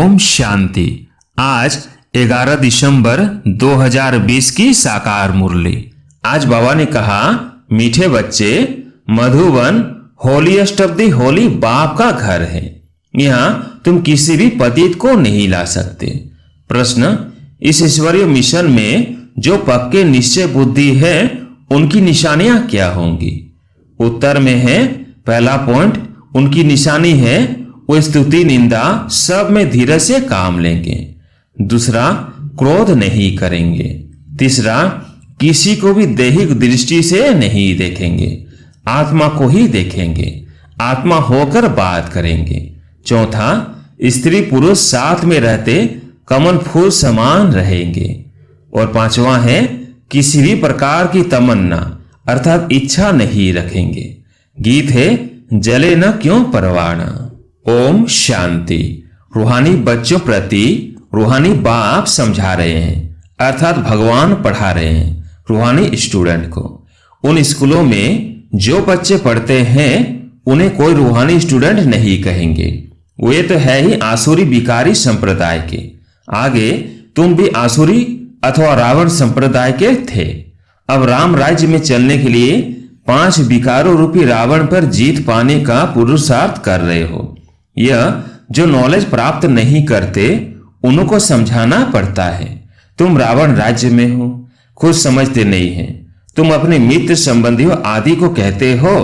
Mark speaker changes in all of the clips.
Speaker 1: ओम शांति। आज 11 दिसंबर 2020 की साकार मुरली। आज बाबा ने कहा, मीठे बच्चे, Madhuban holiest of the Holi बाप का घर है। यहाँ तुम किसी भी पतित को नहीं ला सकते। प्रश्न, इस ईश्वरीय मिशन में जो पक्के निश्चय बुद्धि है उनकी निशानियां क्या होंगी? उत्तर में है, पहला पॉइंट, उनकी निशानी है वो स्तुति निंदा सब में धीरज से काम लेंगे। दूसरा, क्रोध नहीं करेंगे। तीसरा, किसी को भी दैहिक दृष्टि से नहीं देखेंगे, आत्मा को ही देखेंगे, आत्मा होकर बात करेंगे। चौथा, स्त्री पुरुष साथ में रहते कमल फूल समान रहेंगे। और पांचवा है, किसी भी प्रकार की तमन्ना अर्थात इच्छा नहीं रखेंगे। गीत है, जले न क्यों परवाना। ओम शांति। रूहानी बच्चों प्रति रूहानी बाप समझा रहे हैं, अर्थात भगवान पढ़ा रहे हैं रूहानी स्टूडेंट को। उन स्कूलों में जो बच्चे पढ़ते हैं उन्हें कोई रूहानी स्टूडेंट नहीं कहेंगे, वे तो है ही आसुरी विकारी संप्रदाय के। आगे तुम भी आसुरी अथवा रावण संप्रदाय के थे। अब राम राज्य में चलने के लिए 5 विकारों रूपी रावण पर जीत पाने का पुरुषार्थ कर रहे हो। यह जो नॉलेज प्राप्त नहीं करते उनको समझाना पड़ता है। तुम रावण राज्य में हो, खुद समझते नहीं है। तुम अपने मित्र संबंधियों आदि को कहते हो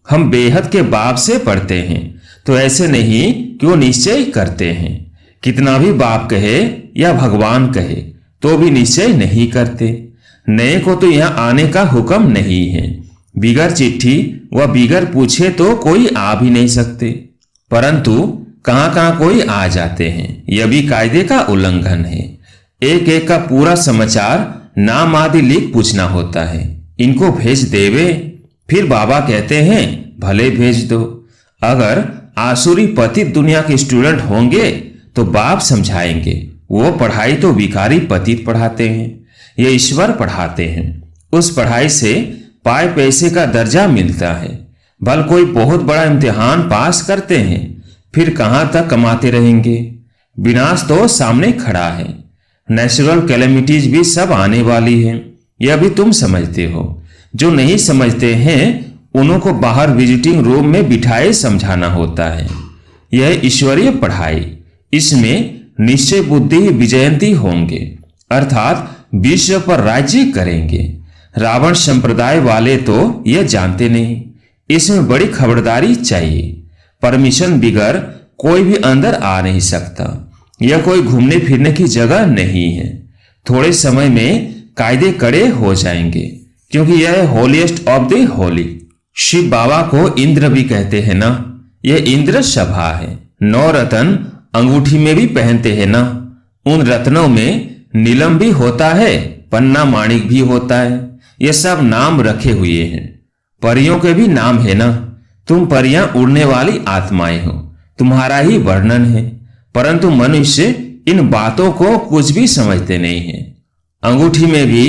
Speaker 1: हम बेहद के बाप से पढ़ते हैं, तो ऐसे नहीं क्यों निश्चय करते हैं? कितना भी बाप कहे या भगवान कहे तो भी निश्चय नहीं करते। नए को तो यहाँ आने का हुक्म नहीं है। बिगर चिट्ठी व बिगर पूछे तो कोई आ भी नहीं सकते, परंतु कहां कोई आ जाते हैं। यह भी कायदे का उल्लंघन है। एक एक का पूरा समाचार नाम आदि लिख पूछना होता है, इनको भेज देवे। फिर बाबा कहते हैं भले भेज दो। अगर आसुरी पतित दुनिया के स्टूडेंट होंगे तो बाप समझाएंगे। वो पढ़ाई तो विकारी पतित पढ़ाते हैं, ये ईश्वर पढ़ाते हैं। उस पढ़ाई से पाए पैसे का दर्जा मिलता है। भल कोई बहुत बड़ा इम्तिहान पास करते हैं, फिर कहां तक कमाते रहेंगे? विनाश तो सामने खड़ा है। नेचुरल कैलेमिटीज भी सब आने वाली है, यह भी तुम समझते हो। जो नहीं समझते हैं उन्हों को बाहर विजिटिंग रूम में बिठाए समझाना होता है। यह ईश्वरीय पढ़ाई, इसमें निश्चय बुद्धि विजयंती होंगे, अर्थात विश्व पर राज्य करेंगे। रावण संप्रदाय वाले तो यह जानते नहीं। इसमें बड़ी खबरदारी चाहिए। परमिशन बिगर कोई भी अंदर आ नहीं सकता। यह कोई घूमने फिरने की जगह नहीं है। थोड़े समय में कायदे कड़े हो जाएंगे, क्योंकि यह holiest of the holy. Shiv Baba को इंद्र भी कहते हैं ना, यह इंद्र सभा है। 9 रत्न अंगूठी में भी पहनते हैं ना। उन रत्नों में नीलम भी होता है, पन्ना माणिक भी होता है। ये सब नाम रखे हुए हैं। परियों के भी नाम है ना। तुम परियां उड़ने वाली आत्माएं हो, तुम्हारा ही वर्णन है, परंतु मनुष्य इन बातों को कुछ भी समझते नहीं है। अंगूठी में भी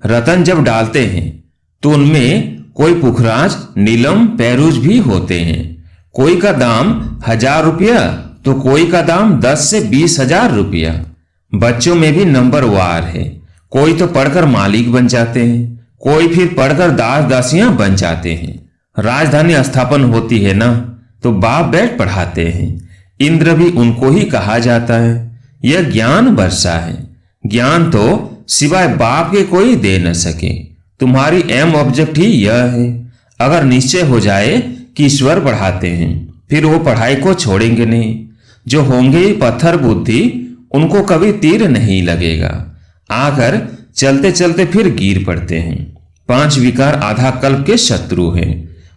Speaker 1: रतन जब डालते हैं तो उनमें कोई पुखराज, नीलम, पैरूज भी होते हैं। कोई का दाम 1000 रुपया तो कोई का दाम 10 से 20 हजार रुपया। बच्चों में भी नंबर वार है। कोई तो पढ़कर मालिक बन जाते हैं, कोई फिर पढ़कर दास दासियां बन जाते हैं। राजधानी स्थापन होती है ना, तो बाप बैठ पढ़ाते हैं। इंद्र भी उनको ही कहा जाता है। यह ज्ञान वर्षा है। ज्ञान तो सिवाय बाप के कोई दे न सके। तुम्हारी एम ऑब्जेक्ट ही यह है। अगर निश्चय हो जाए कि ईश्वर पढ़ाते हैं, फिर वो पढ़ाई को छोड़ेंगे नहीं। जो होंगे पत्थर बुद्धि, उनको कभी तीर नहीं लगेगा। आकर चलते चलते फिर गिर पड़ते हैं। 5 विकार आधा कल्प के शत्रु हैं।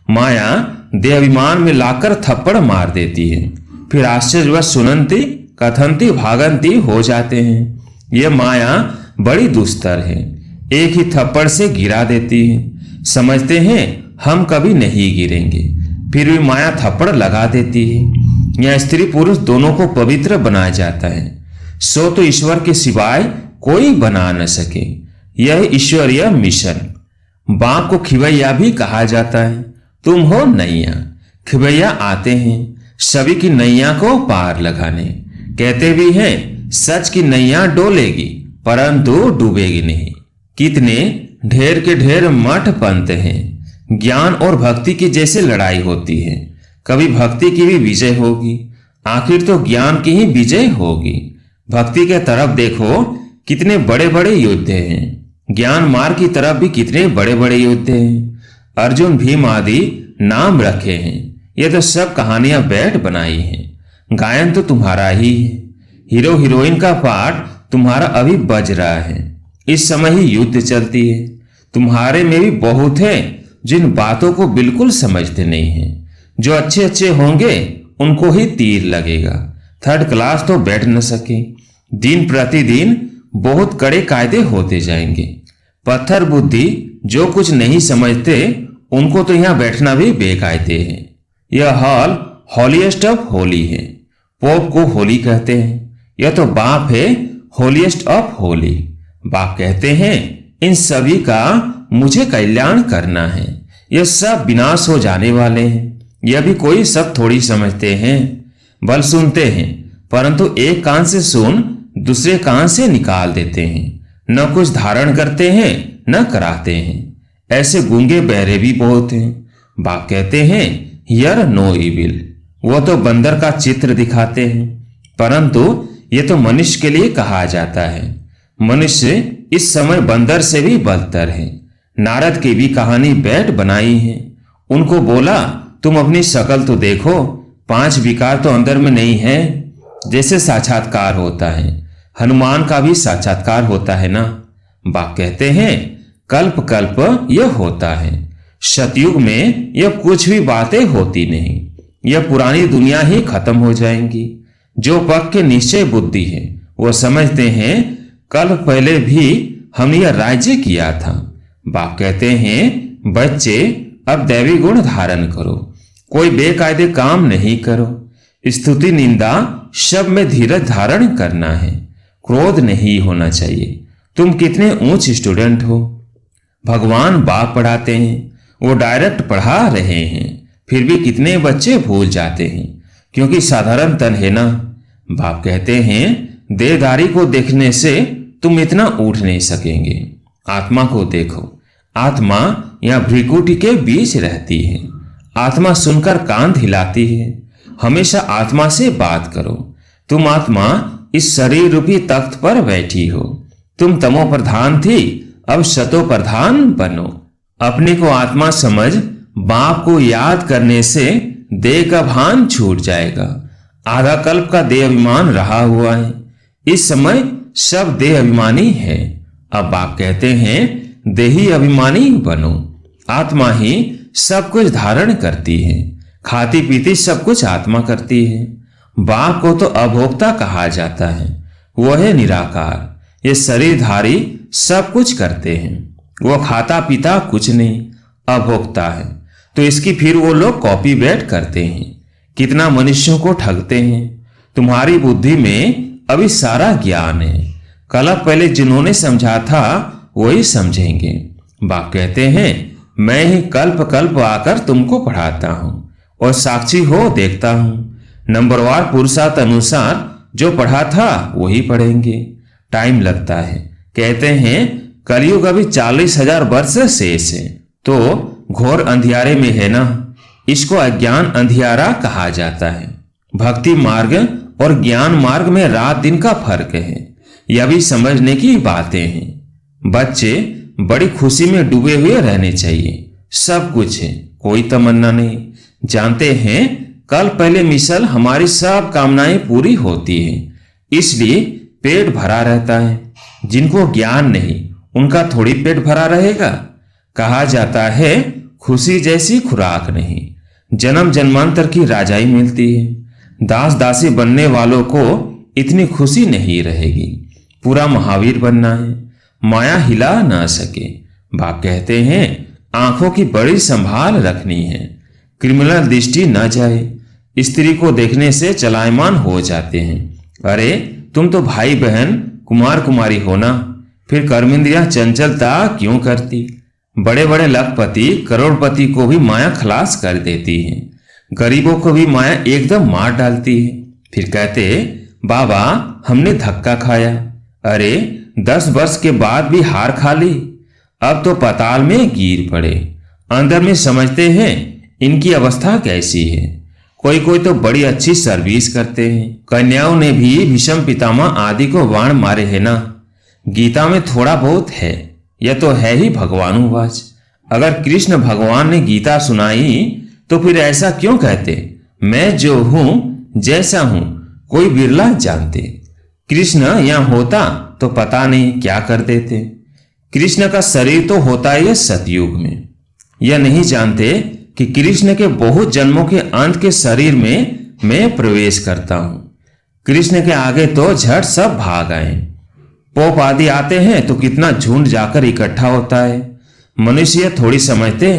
Speaker 1: माया देहाभिमान में लाकर थप्पड़ मार देती है, फिर आश्चर्यवश सुनंती कथंती भागंती हो जाते हैं। यह माया बड़ी दुस्तर है, एक ही थप्पड़ से गिरा देती है। समझते हैं हम कभी नहीं गिरेंगे, फिर भी माया थप्पड़ लगा देती है। यह स्त्री पुरुष दोनों को पवित्र बनाया जाता है, सो तो ईश्वर के सिवाय कोई बना न सके। यह ईश्वरीय मिशन। बाप को खिवैया भी कहा जाता है। तुम हो नैया, खिवैया आते हैं सभी की नैया को पार लगाने। कहते भी हैं सच की नैया डोलेगी परंतु डूबेगी नहीं। कितने ढेर के ढेर मठ पंथ हैं। ज्ञान और भक्ति की जैसे लड़ाई होती है, कभी भक्ति की भी विजय होगी, आखिर तो ज्ञान की ही विजय होगी। भक्ति के तरफ देखो कितने बड़े बड़े योद्धे हैं, ज्ञान मार्ग की तरफ भी कितने बड़े बड़े योद्धे हैं। अर्जुन भीम आदि नाम रखे हैं, ये तो सब कहानियां बैठ बनाई हैं। गायन तो तुम्हारा ही है, हीरो हीरोइन का पार्ट तुम्हारा अभी बज रहा है। इस समय ही युद्ध चलती है। तुम्हारे में भी बहुत है जिन बातों को बिल्कुल समझते नहीं हैं। जो अच्छे अच्छे होंगे उनको ही तीर लगेगा, थर्ड क्लास तो बैठ न सके। दिन प्रतिदिन बहुत कड़े कायदे होते जाएंगे। पत्थर बुद्धि जो कुछ नहीं समझते उनको तो यहां बैठना भी बेकायदे है। यह हॉल हॉलीएस्ट ऑफ होली है। पोप को होली कहते हैं। यह तो बाप है होलीएस्ट ऑफ होली। बाप कहते हैं इन सभी का मुझे कल्याण करना है। यह सब विनाश हो जाने वाले हैं। यह भी कोई सब थोड़ी समझते हैं। बल सुनते हैं परंतु एक कान से सुन दूसरे कान से निकाल देते हैं। न कुछ धारण करते हैं न कराते हैं। ऐसे गूंगे बहरे भी बहुत हैं। बाप कहते हैं हियर नो इविल। वो तो बंदर का चित्र दिखाते हैं परंतु ये तो मनुष्य के लिए कहा जाता है। मनुष्य इस समय बंदर से भी बदतर है। नारद की भी कहानी बैठ बनाई है। उनको बोला तुम अपनी शक्ल तो देखो, 5 विकार तो अंदर में नहीं है। जैसे साक्षात्कार होता है, हनुमान का भी साक्षात्कार होता है ना। बाप कहते हैं कल्प कल्प यह होता है। सतयुग में यह कुछ भी बातें होती नहीं। यह पुरानी दुनिया ही खत्म हो जाएंगी। जो पक्ष के निश्चय बुद्धि है वो समझते हैं कल पहले भी हमने यह राज्य किया था। बाप कहते हैं बच्चे अब दैवी गुण धारण करो, कोई बेकायदे काम नहीं करो। स्तुति निंदा सब में धीरज धारण करना है, क्रोध नहीं होना चाहिए। तुम कितने ऊंच स्टूडेंट हो। भगवान बाप पढ़ाते हैं, वो डायरेक्ट पढ़ा रहे हैं, फिर भी कितने बच्चे भूल जाते हैं क्योंकि साधारण तन है ना। बाप कहते हैं देहधारी को देखने से तुम इतना उठ नहीं सकेंगे। आत्मा को देखो। आत्मा यहाँ भ्रिकुटी के बीच रहती है। आत्मा सुनकर कान हिलाती है। हमेशा आत्मा से बात करो। तुम आत्मा इस शरीर रूपी तख्त पर बैठी हो। तुम तमो प्रधान थी, अब सतो प्रधान बनो। अपने को आत्मा समझ बाप को याद करने से देह का भान छूट जाएगा। आधा कल्प का देह अभिमान रहा हुआ है। इस समय सब देह अभिमानी है। अब बाप कहते हैं देही अभिमानी बनो। आत्मा ही सब कुछ धारण करती है। खाती पीती सब कुछ आत्मा करती है। बाप को तो अभोक्ता कहा जाता है। वह है निराकार। ये शरीरधारी सब कुछ करते हैं। वो खाता पीता कुछ नहीं, अभोक्ता है। तो इसकी फिर वो लोग कॉपी बैठ करते हैं। कितना मनुष्यों को ठगते हैं। तुम्हारी बुद्धि में अभी सारा ज्ञान है। कल पहले जिन्होंने समझा था वही समझेंगे। बाप कहते हैं मैं ही कल्प कल्प आकर तुमको पढ़ाता हूं और साक्षी हो देखता हूं। नंबरवार पुरुषार्थ अनुसार जो पढ़ा था वही पढ़ेंगे। टाइम लगता है। कहते हैं कलयुग अभी 40,000 वर्ष शेष है। तो घोर अंधियारे में है ना। इसको अज्ञान अंधियारा कहा जाता है। भक्ति मार्ग और ज्ञान मार्ग में रात दिन का फर्क है। यह भी समझने की बातें हैं। बच्चे बड़ी खुशी में डूबे हुए रहने चाहिए। सब कुछ है, कोई तमन्ना नहीं। जानते हैं कल पहले मिसल हमारी सब कामनाएं पूरी होती है, इसलिए पेट भरा रहता है। जिनको ज्ञान नहीं उनका थोड़ी पेट भरा रहेगा। कहा जाता है खुशी जैसी खुराक नहीं। जन्म जन्मांतर की राजाई मिलती है। दास दासी बनने वालों को इतनी खुशी नहीं रहेगी। पूरा महावीर बनना है, माया हिला ना सके। बाप कहते हैं आंखों की बड़ी संभाल रखनी है, क्रिमिनल दृष्टि न जाए। स्त्री को देखने से चलायमान हो जाते हैं। अरे तुम तो भाई बहन कुमार कुमारी हो ना, फिर कर्मेंद्रियां चंचलता क्यों करती। बड़े बड़े लखपति करोड़पति को भी माया खलास कर देती है। गरीबों को भी माया एकदम मार डालती है। फिर कहते बाबा हमने धक्का खाया, अरे 10 वर्ष के बाद भी हार खा ली, अब तो पाताल में गिर पड़े। अंदर में समझते हैं इनकी अवस्था कैसी है। कोई कोई तो बड़ी अच्छी सर्विस करते हैं। कन्याओं ने भी भीष्म पितामह आदि को बाण मारे हैं ना। गीता में थोड़ा बहुत है, यह तो है ही भगवानुवाच। अगर कृष्ण भगवान ने गीता सुनाई तो फिर ऐसा क्यों कहते, मैं जो हूं जैसा हूं कोई बिरला जानते। कृष्ण यहां होता तो पता नहीं क्या कर देते। कृष्ण का शरीर तो होता है सतयुग में। यह नहीं जानते कि कृष्ण के बहुत जन्मों के अंत के शरीर में मैं प्रवेश करता हूं। कृष्ण के आगे तो झट सब भाग आए। पोप आदि आते हैं तो कितना झुंड जाकर इकट्ठा होता है। मनुष्य थोड़ी समझते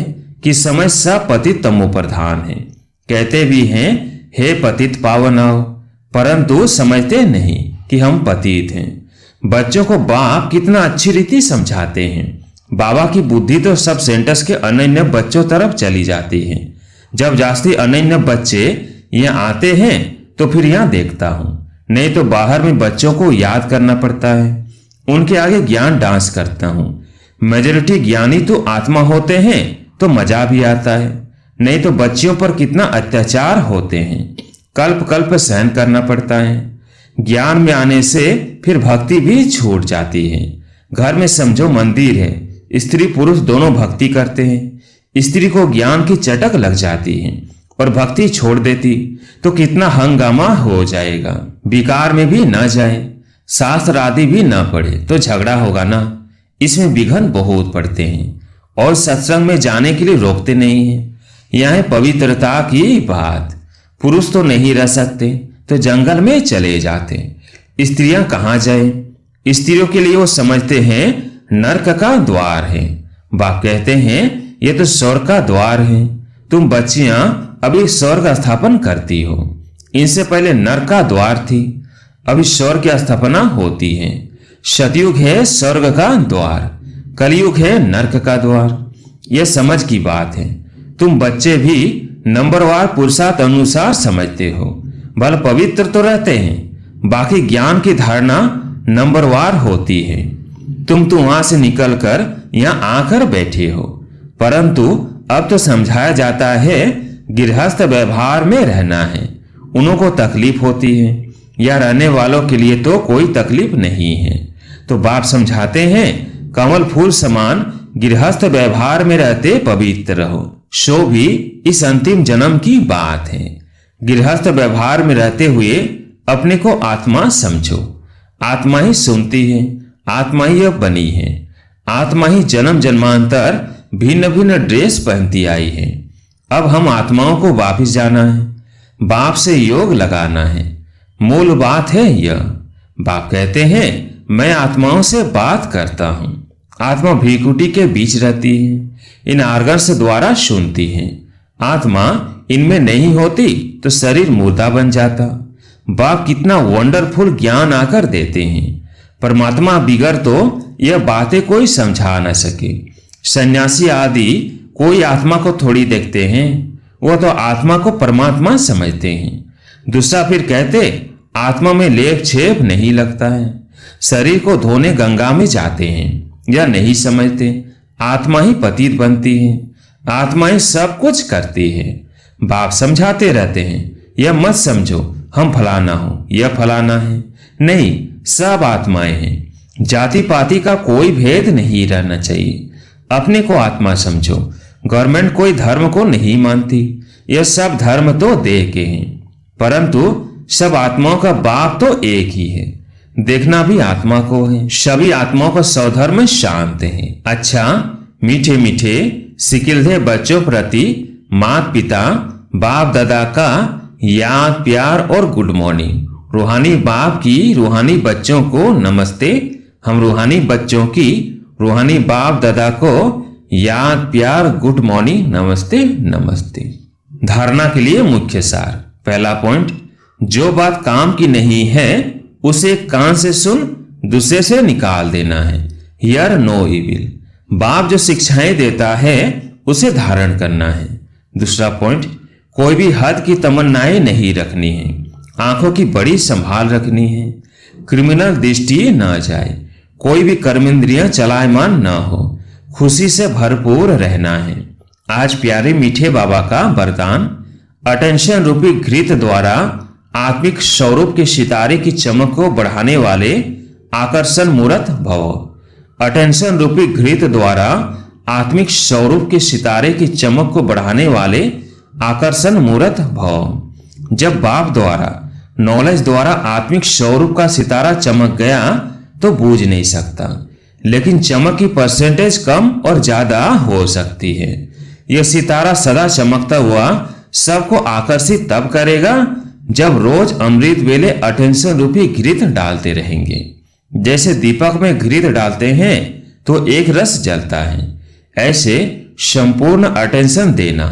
Speaker 1: कि समय सब पतित तमो प्रधान है। कहते भी हैं हे पतित पावन आओ, परंतु समझते नहीं कि हम पतित हैं। बच्चों को बाप कितना अच्छी रीति समझाते हैं। बाबा की बुद्धि तो सब सेंटर्स के अनन्य बच्चों तरफ चली जाती है। जब जास्ती अनन्य बच्चे यहाँ आते हैं तो फिर यहाँ देखता हूँ, नहीं तो बाहर में बच्चों को याद करना पड़ता है। उनके आगे ज्ञान डांस करता हूँ। मेजोरिटी ज्ञानी तो आत्मा होते हैं तो मजा भी आता है, नहीं तो बच्चियों पर कितना अत्याचार होते हैं, कल्प कल्प सहन करना पड़ता है। ज्ञान में आने से फिर भक्ति भी छूट जाती है। घर में समझो मंदिर है, स्त्री पुरुष दोनों भक्ति करते हैं। स्त्री को ज्ञान की चटक लग जाती है और भक्ति छोड़ देती तो कितना हंगामा हो जाएगा। विकार में भी न जाए, शास्त्र आदि भी न पढ़े तो झगड़ा होगा ना। इसमें विघन बहुत पड़ते हैं और सत्संग में जाने के लिए रोकते नहीं है। यह है पवित्रता की बात। पुरुष तो नहीं रह सकते तो जंगल में चले जाते। स्त्रियां कहाँ जाए? स्त्रियों के लिए वो समझते हैं नरक का द्वार है। बाप कहते हैं ये तो स्वर्ग का द्वार है। तुम बच्चियां अभी स्वर्ग स्थापन करती हो, इनसे पहले नरक का द्वार थी, अभी स्वर्ग की स्थापना होती है। सतयुग है स्वर्ग का द्वार, कलयुग है नरक का द्वार। यह समझ की बात है। तुम बच्चे भी नंबरवार पुरुषार्थ अनुसार समझते हो। भले पवित्र तो रहते हैं, बाकी ज्ञान की धारणा नंबरवार होती है। तुम तो वहां से निकलकर यहां आकर बैठे हो, परंतु अब तो समझाया जाता है गृहस्थ व्यवहार में रहना है। उन्हों को तकलीफ होती है, या रहने वालों के लिए तो कोई तकलीफ नहीं है। तो बाप समझाते हैं कमल फूल समान गृहस्थ व्यवहार में रहते पवित्र रहो। सो भी इस अंतिम जन्म की बात है। गृहस्थ व्यवहार में रहते हुए अपने को आत्मा समझो। आत्मा ही सुनती है, आत्मा ही अब बनी है। आत्मा ही जन्म जन्मांतर भिन्न भिन्न ड्रेस पहनती आई है। अब हम आत्माओं को वापिस जाना है, बाप से योग लगाना है। मूल बात है यह। बाप कहते हैं मैं आत्माओं से बात करता हूं। आत्मा भ्रिकुटी के बीच रहती है, इन आर्गन्स द्वारा सुनती है। आत्मा इनमें नहीं होती तो शरीर मुर्दा बन जाता। बाप कितना वंडरफुल ज्ञान आकर देते हैं। परमात्मा बिगर तो यह बातें कोई समझा न सके। सन्यासी आदि कोई आत्मा को थोड़ी देखते हैं, वह तो आत्मा को परमात्मा समझते हैं। दूसरा फिर कहते आत्मा में लेप छेप नहीं लगता है। शरीर को धोने गंगा में जाते हैं, या नहीं समझते आत्मा ही पतित बनती है, आत्मा ही सब कुछ करती है। बाप समझाते रहते हैं यह मत समझो हम फलाना हो, यह फलाना है। नहीं, सब आत्माएं हैं। जाति पाति का कोई भेद नहीं रहना चाहिए। अपने को आत्मा समझो। गवर्नमेंट कोई धर्म को नहीं मानती, यह सब धर्म तो दे के हैं, परंतु सब आत्माओं का बाप तो एक ही है। देखना भी आत्मा को है। सभी आत्माओं का स्वधर्म शांत है। अच्छा, मीठे मीठे सिकिलधे बच्चों प्रति माता पिता बाप दादा का याद प्यार और गुड मॉर्निंग। रूहानी बाप की रूहानी बच्चों को नमस्ते। हम रूहानी बच्चों की रूहानी बाप दादा को याद प्यार गुड मॉर्निंग नमस्ते नमस्ते। धारणा के लिए मुख्य सार। पहला पॉइंट, जो बात काम की नहीं है उसे कान से सुन दूसरे से निकाल देना है। Hear no evil. बाप जो शिक्षाएं देता है उसे धारण करना है। दूसरा पॉइंट, कोई भी हद की तमन्नाएं नहीं रखनी है। आंखों की बड़ी संभाल रखनी है, क्रिमिनल दृष्टि न जाए, कोई भी कर्मेंद्रियां चलायमान न हो, खुशी से भरपूर रहना है। आज प्यारे मीठे बाबा का वरदान, अटेंशन रूपी घृत द्वारा आत्मिक स्वरूप के सितारे की चमक को बढ़ाने वाले आकर्षण मूर्त भव। अटेंशन रूपी घृत द्वारा आत्मिक स्वरूप के सितारे की चमक को बढ़ाने वाले आकर्षण मूर्त भव। जब बाप द्वारा नॉलेज द्वारा आत्मिक स्वरूप का सितारा चमक गया तो बूझ नहीं सकता, लेकिन चमक की परसेंटेज कम और ज्यादा हो सकती है। यह सितारा सदा चमकता हुआ सबको आकर्षित तब करेगा जब रोज अमृत वेले अटेंशन रूपी घृत डालते रहेंगे। जैसे दीपक में घृत डालते हैं तो एक रस जलता है, ऐसे संपूर्ण अटेंशन देना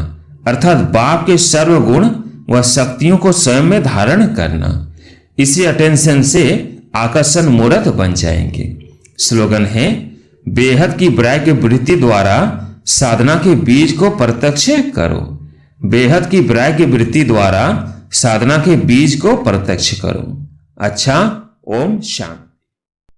Speaker 1: अर्थात बाप के सर्वगुण व शक्तियों को स्वयं में धारण करना, इसी अटेंशन से आकर्षण मूर्त बन जाएंगे। स्लोगन है, बेहद की वैराग्य वृत्ति द्वारा साधना के बीज को प्रत्यक्ष करो। बेहद की वैराग्य वृत्ति द्वारा साधना के बीज को प्रत्यक्ष करो। अच्छा, ओम शांति।